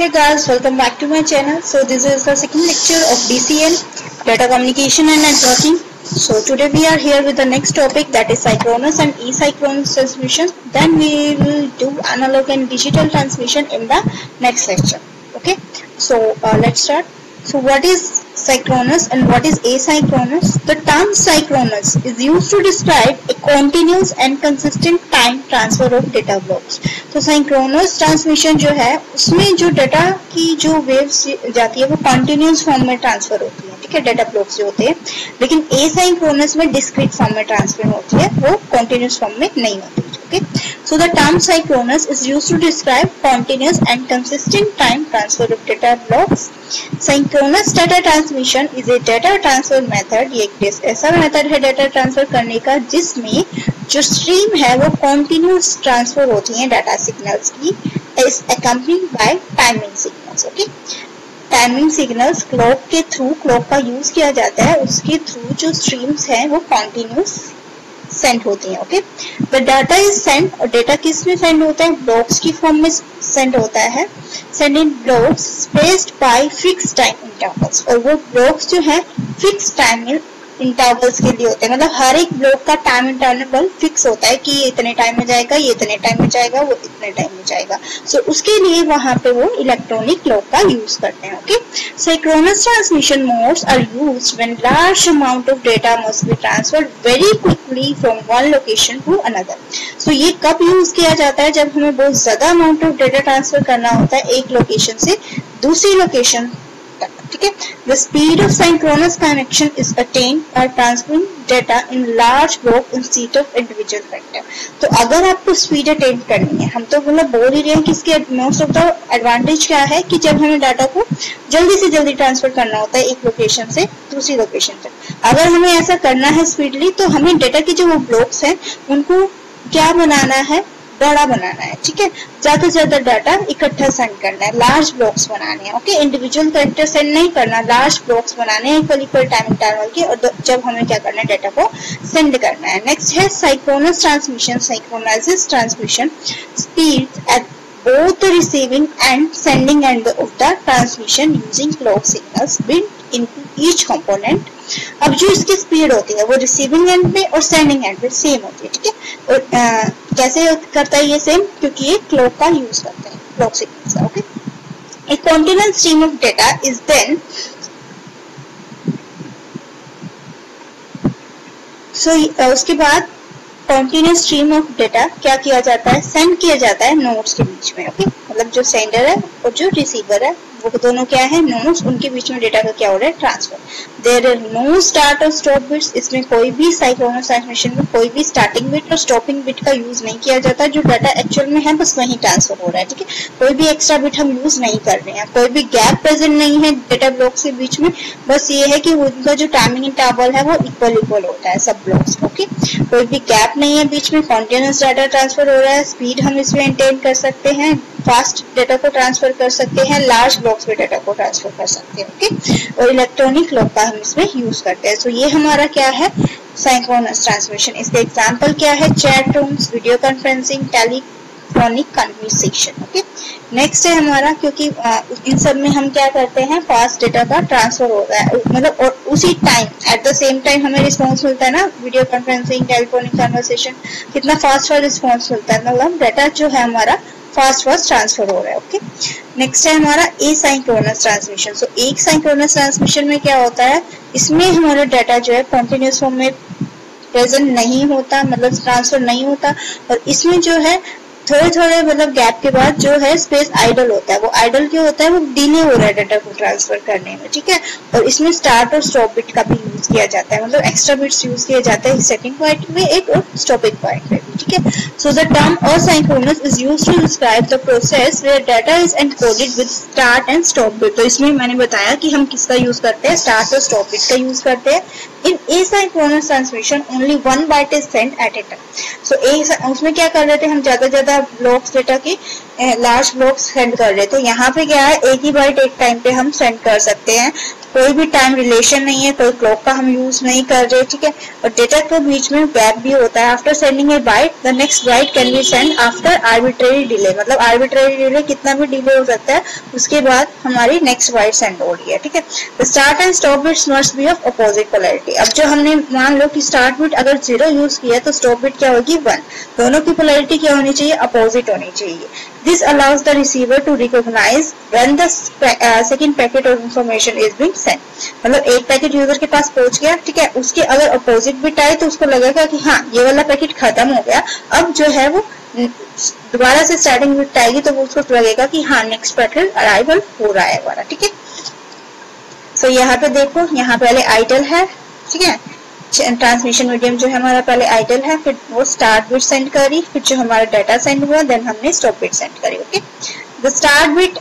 Hey guys, welcome back to my channel. So this is the second lecture of DCN, Data Communication and Networking. So today we are here with the next topic, that is synchronous and asynchronous transmission. Then we will do analog and digital transmission in the next lecture. Okay, so let's start. So what is synchronous and what is asynchronous? The term synchronous is used to describe a continuous and consistent time transfer of data blocks. तो synchronous transmission जो है उसमें जो data की जो waves जाती है वो continuous फॉर्म में ट्रांसफर होती है, ठीक है, डाटा ब्लॉक्स जो होते हैं. लेकिन asynchronous में discrete फॉर्म में ट्रांसफर होती है, वो continuous फॉर्म में नहीं होती. Okay, so the term synchronous is used to describe continuous and consistent time transfer of data blocks. Synchronous data transmission is a data transfer method. ये एक ऐसा मेथड है डाटा ट्रांसफर करने का जिसमें जो स्ट्रीम है वो continuous ट्रांसफर होती है डाटा सिग्नल्स की, is accompanied by timing signals. Okay, timing signals clock के थ्रू, क्लॉक का यूज किया जाता है, उसके थ्रू जो स्ट्रीम्स हैं वो कंटिन्यूस सेंड होती हैं. Okay, the data is send, और डेटा किस में सेंड होता है? ब्लॉक्स की फॉर्म में सेंड होता है. Send in blocks spaced by fix time intervals, और वो ब्लॉक्स जो है फिक्स टाइम इंटरवल्स के लिए होते हैं. मतलब हर एक ब्लॉक का टाइम इंटरवल फिक्स होता है कि ये इतने टाइम में जाएगा, ये इतने टाइम में जाएगा, वो इतने टाइम में जाएगा. सो उसके लिए वहां पे वो इलेक्ट्रॉनिक क्लॉक का यूज करते हैं. Okay, synchronous transmission modes are used when large amount of data must be transferred very quickly from one location to another. So ये कब यूज किया जाता है? जब हमें बहुत ज्यादा अमाउंट ऑफ डेटा ट्रांसफर करना होता है एक लोकेशन से दूसरी लोकेशन. ठीक है, the speed of synchronous connection is attained by transferring data in large block instead of individual vector. तो अगर आपको स्पीड अटेन करनी है, हम तो मतलब बोल ही रहे हैं कि इसके मोस्ट ऑफ द एडवांटेज क्या है कि जब हमें डाटा को जल्दी से जल्दी ट्रांसफर करना होता है एक लोकेशन से दूसरी लोकेशन तक, अगर हमें ऐसा करना है स्पीडली, तो हमें डाटा के जो वो ब्लॉक्स हैं उनको क्या बनाना है? बड़ा बनाना है. ठीक है, ज्यादा से ज्यादा डाटा इकट्ठा सेंड करना है, लार्ज ब्लॉक्स बनाने हैं. ओके, इंडिविजुअल कैरेक्टर सेंड नहीं करना, लार्ज ब्लॉक्स बनाने हैं इक्वल टाइम इंटरवल के, और जब हमें क्या करना है? डाटा को सेंड करना है. नेक्स्ट है synchronous transmission. Synchronises transmission speed at both the receiving and sending end of the transmission using clock signals built into each component. अब जो इसकी स्पीड होती है वो रिसीविंग एंड में और सेंडिंग एंड में सेम होती है. ठीक है, और कैसे करता है ये सेम? क्योंकि ये क्लॉक का यूज करते हैं, क्लॉक सिग्नल्स का. Okay, a continuous stream of data is then उसके बाद कंटिन्यूस स्ट्रीम ऑफ डेटा क्या किया जाता है? सेंड किया जाता है नोड्स के बीच में. ओके, मतलब जो सेंडर है और जो रिसीवर है वो दोनों क्या है? नोड्स. उनके बीच में डेटा का क्या हो रहा है? Transfer. There are no start और स्टॉप बिट्स. इसमें कोई भी सिंक्रोनस ट्रांसमिशन में कोई भी स्टार्टिंग बिट और स्टॉपिंग बिट का यूज नहीं किया जाता. जो डाटा एक्चुअल में है बस वही ट्रांसफर हो रहा है. ठीक है, कोई भी एक्स्ट्रा बिट हम यूज नहीं कर रहे हैं, कोई भी गैप प्रेजेंट नहीं है डेटा ब्लॉक्स के बीच में. बस ये है कि उनका जो टाइमिंग इंटरवल है वो इक्वल होता है सब ब्लॉक्स. ओके, कोई भी गैप नहीं है बीच में, कॉन्टिन्यूस डाटा ट्रांसफर हो रहा है. स्पीड हम इसमें मेंटेन कर सकते हैं, फास्ट डेटा को ट्रांसफर कर सकते हैं, लार्ज ब्लॉक्स में डेटा को ट्रांसफर कर सकते हैं. ओके, और इलेक्ट्रॉनिक क्लॉक का हम इसमें यूज करते हैं. सो ये हमारा क्या है? Synchronous transmission. इसके एग्जांपल क्या है? Chat rooms, video conferencing, telephonic conversation. Okay, next है हमारा, क्योंकि इन सब में हम क्या करते हैं? फास्ट डेटा का ट्रांसफर हो रहा है, मतलब और उसी time at the same time हमें रिस्पॉन्स मिलता है ना. वीडियो कॉन्फ्रेंसिंग, टेलीफोनिक कन्वर्सेशन, कितना फास्ट रिस्पॉन्स मिलता है, मतलब डाटा जो है हमारा फास्ट ट्रांसफर हो रहा है. ओके, नेक्स्ट है हमारा एसिंक्रोनस ट्रांसमिशन. सो एक सिंक्रोनस ट्रांसमिशन में क्या होता है? इसमें हमारा डाटा जो है कंटिन्यूअस फॉर्म में प्रेजेंट नहीं होता, मतलब ट्रांसफर नहीं होता, और इसमें जो है थोड़े मतलब गैप के बाद जो है स्पेस आइडल होता है. वो आइडल क्यों होता है? वो डिले हो रहा है डाटा को ट्रांसफर करने में. ठीक है, और इसमें स्टार्ट और स्टॉप बिट का भी यूज किया जाता है, मतलब एक्स्ट्रा बिट्स यूज किए जाते हैं सेटिंग पॉइंट में एक और स्टॉपिंग पॉइंट में भी. ठीक है, so the term asynchronous is used to describe the process where data is encoded with start and stop bit. तो इसमें मैंने बताया कि हम किसका यूज करते हैं? स्टार्ट और स्टॉप बिट का यूज करते हैं. In asynchronous transmission, only one byte is sent at a time. So उसमें क्या कर रहे थे हम, ज्यादा ब्लॉक्स डेटा के लार्ज ब्लॉक्स सेंड कर रहे थे. यहाँ पे क्या है, एक ही बाइट एक टाइम पे हम सेंड कर सकते हैं. कोई भी टाइम रिलेशन नहीं है, कोई क्लॉक का हम यूज नहीं कर रहे, ठीक है. और डेटा के बीच में गैप भी होता है. After sending a byte, the next byte can be send after arbitrary delay. मतलब आर्बिट्रेरी डिले कितना भी डिले हो सकता है, उसके बाद हमारी नेक्स्ट बाइट सेंड हो रही है, ठीक है. The start and stop bits must be of opposite polarity. अब जो हमने मान लो कि स्टार्ट बिट अगर 0 यूज किया तो स्टॉप बिट क्या होगी 1. दोनों की पोलैरिटी क्या होनी चाहिए, अपोजिट होनी चाहिए. This allows the receiver to recognize when the second packet of information is being sent. मतलब एक पैकेट यूजर के पास पहुंच गया, ठीक है, उसके अगर अपोजिट बिट आए तो उसको लगेगा कि हाँ ये वाला पैकेट खत्म हो गया, अब जो है वो दोबारा से स्टार्टिंग बिट आएगी तो वो उसको लगेगा कि हाँ नेक्स्ट पैकेट अराइवल हो रहा है हमारा, ठीक है. सो यहाँ पे देखो, यहाँ पहले आइडल है, ठीक है. ट्रांसमिशन मीडियम जो है हमारा पहले आइडल है, फिर वो स्टार्ट बिट सेंड करी, फिर जो हमारा डाटा सेंड हुआ, देन हमने स्टॉप बिट सेंड करी. Okay, the start bit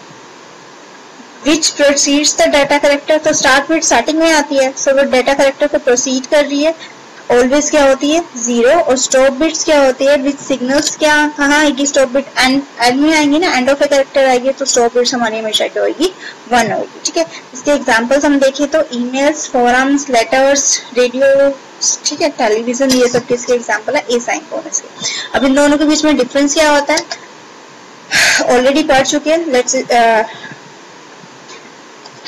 which proceeds the data character. तो स्टार्ट बिट स्टार्टिंग में आती है, सो वो डाटा करेक्टर को प्रोसीड कर रही है. ऑलवेज क्या होती है 0. और स्टॉप बिट्स क्या होती है, विच सिग्नल्स क्या कहाँ आएगी, स्टॉप बिट एंड में आएंगी ना, एंड ऑफ ए करेक्टर आएगी, तो स्टॉप बिट्स हमारी हमेशा क्या होगी 1 होगी, ठीक है. इसके एग्जांपल्स हम देखें तो ईमेल्स, फोरम्स, लेटर्स, रेडियो, ठीक है, टेलीविजन, ये सब किसके एग्जांपल है, एसिंक्रोनस के. अब इन दोनों के बीच में डिफरेंस क्या होता है ऑलरेडी पढ़ चुके हैं. Let's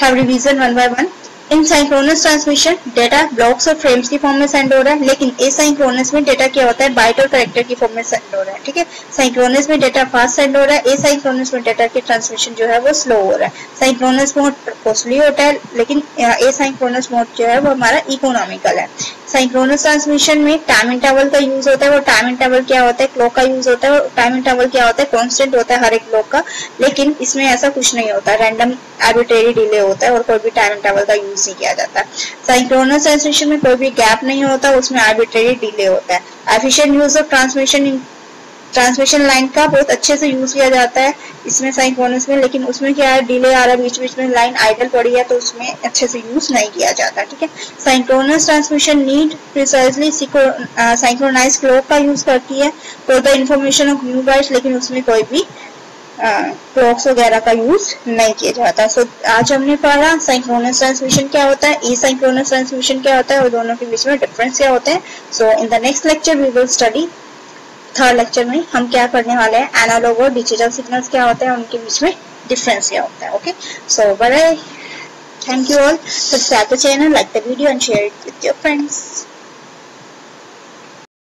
have revision one by one. In synchronous transmission data blocks और फ्रेम्स की फॉर्म में सेंड हो रहा है, लेकिन एसिंक्रोनस में डेटा क्या होता है, बाइट और कैरेक्टर की फॉर्म में सेंड हो रहा है, ठीक है. सिंक्रोनस में डेटा फास्ट सेंड हो रहा है, एसिंक्रोनस में डेटा की ट्रांसमिशन जो है वो स्लो हो रहा है. सिंक्रोनस मोड कॉस्टली होता है, लेकिन एसिंक्रोनस मोड जो है वो हमारा इकोनॉमिकल है. सिंक्रोनस ट्रांसमिशन में टाइम इंटरवल का यूज होता है. वो टाइम इंटरवल क्या होता है, क्लॉक का यूज होता है. और टाइम इंटरवल क्या होता है, कांस्टेंट होता है हर एक क्लॉक का. लेकिन इसमें ऐसा कुछ नहीं होता, रैंडम आर्बिट्रेरी डिले होता है और कोई भी टाइम इंटरवल का यूज नहीं किया जाता. सिंक्रोनस ट्रांसमिशन में कोई भी गैप नहीं होता, उसमें आर्बिट्रेरी डिले होता है. Efficient use of transmission line का बहुत अच्छे से यूज किया जाता है इसमें सिंक्रोनस में, लेकिन उसमें क्या है डिले आ रहा है, बीच बीच में लाइन आइडल पड़ी है तो उसमें अच्छे से यूज नहीं किया जाता, ठीक है. Synchronous transmission need precisely synchronised clock का यूज करती है for the information of new bytes, लेकिन उसमें कोई भी क्लॉक्स वगैरह का यूज नहीं किया जाता. सो आज हमने पढ़ा सिंक्रोनस ट्रांसमिशन क्या होता है, एसिंक्रोनस ट्रांसमिशन क्या होता है और दोनों के बीच में डिफरेंस क्या होते हैं. So in the next lecture we will study. Third lecture में हम क्या करने वाले हैं, एनालॉग और डिजिटल सिग्नल्स क्या होते हैं, उनके बीच में डिफरेंस क्या होता है. Okay, so bye, thank you all. Subscribe the channel, like the video and share it with your friends.